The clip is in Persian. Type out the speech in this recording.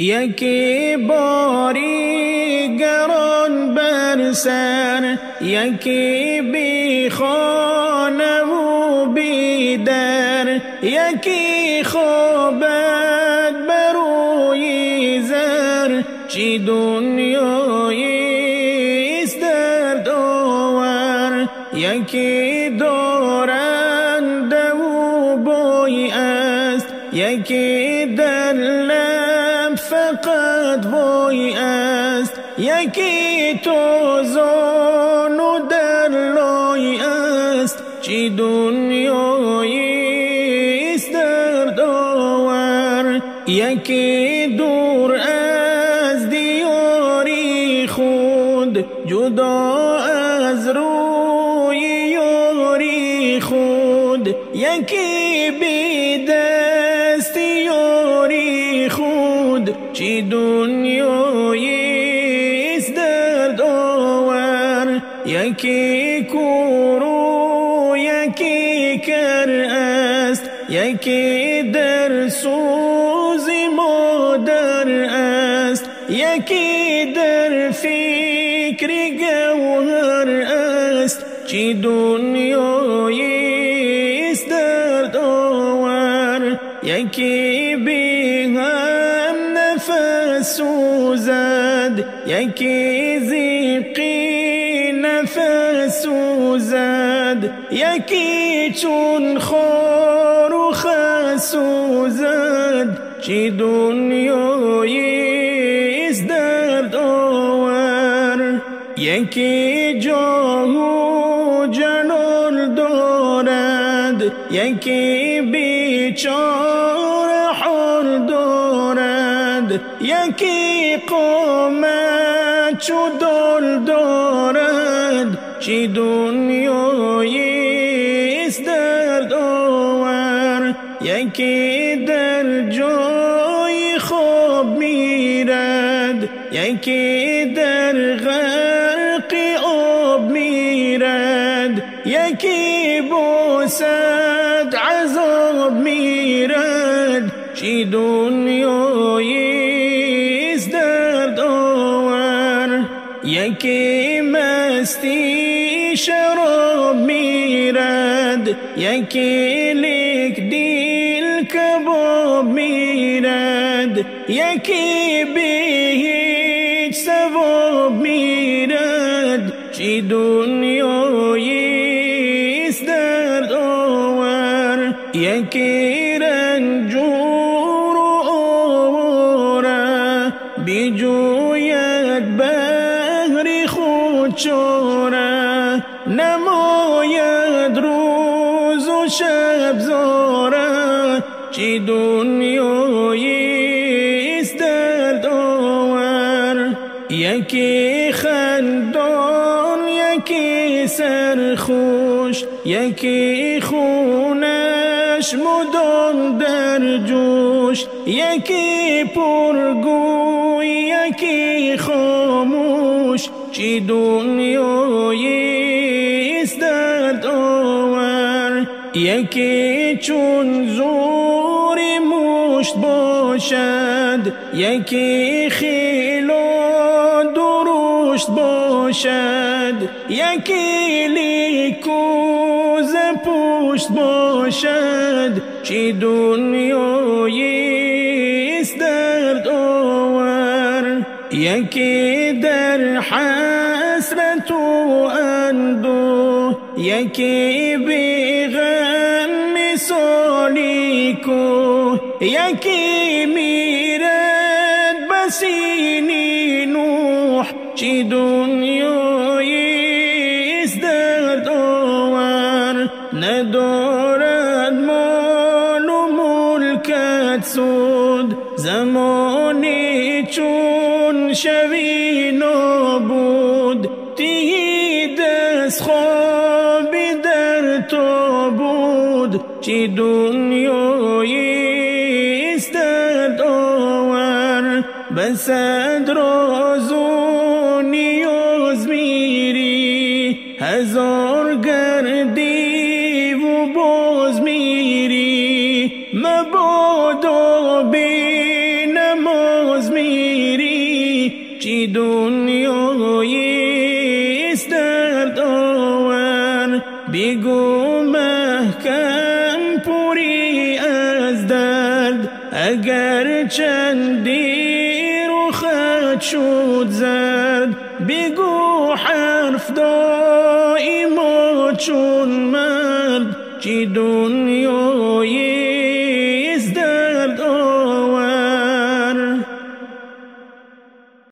یکی باری گران بر سر، یکی بی خانه و بی در، یکی خوابد بر روی زر. چی دنیاییست دردآور، یکی دارنده و بوی است، یکی در لب فقط وای است، یکی توزان و در لای است. چی دنیاییست دردآور، یکی دور از دیاری خود، جدا از روی یاری خود، یکی بی دست یاری خود. چی دنیاییست دردآور، یکی کورو یکی کر است، یکی در سوز مادر است، یکی در فکر گوهر است. چی دنیاییست دردآور، یکی بی هم نفس سوزد، یکی زیقی نفس سوزد، یکی چون خار و خس سوزد. چی دنیاییست دردآور، یکی جاه و جلال دارد، یکی بیچاره حال دارد، یکی قامت چو دال دارد. چی دنیاییست دردآور، یکی در جای خواب میرد، یکی در غرق آب میرد، یکی بوسد عذاب میرد. چی دنیاییست دردآور، یکی مستی شراب میرد، یکی لیک دیل کباب میرد، یکی بی هیچ ثواب میرد. چی دنیاییست دردآور، یکی رنجور و آواره، بیجوید بهر خود چاره، نماید روز و شب زاره. چی دنیاییست دردآور، یکی خندان یکی سرخوش، یکی خونش مدام در جوش، یکی پرگوی یکی خاموش. چی دنیاییست دردآور، یکی چون زوری مشت باشد، یکی خیل و درشت باشد، یکی لیکوز پشت باشد. چی دنیاییست دردآور، یکی در حسرت و اندوه، یکی بی غم مثالی کو، یکی میرد بسینی نوح. چی دنیاییست دردآور، ندارد مال و ملکت سود، زمانی چون شوی نابود، تهی دست خوابی در تابود. چی دنیاییست دردآور، بسد راز و نیاز میری، هزار گردی و باز میری، مبادا بی نماز میری چی دنیایی است درد آور بگو محکم پوری از درد اگر چندی رخت شد زرد بگو حرف دائما چون مرد چی دنیایی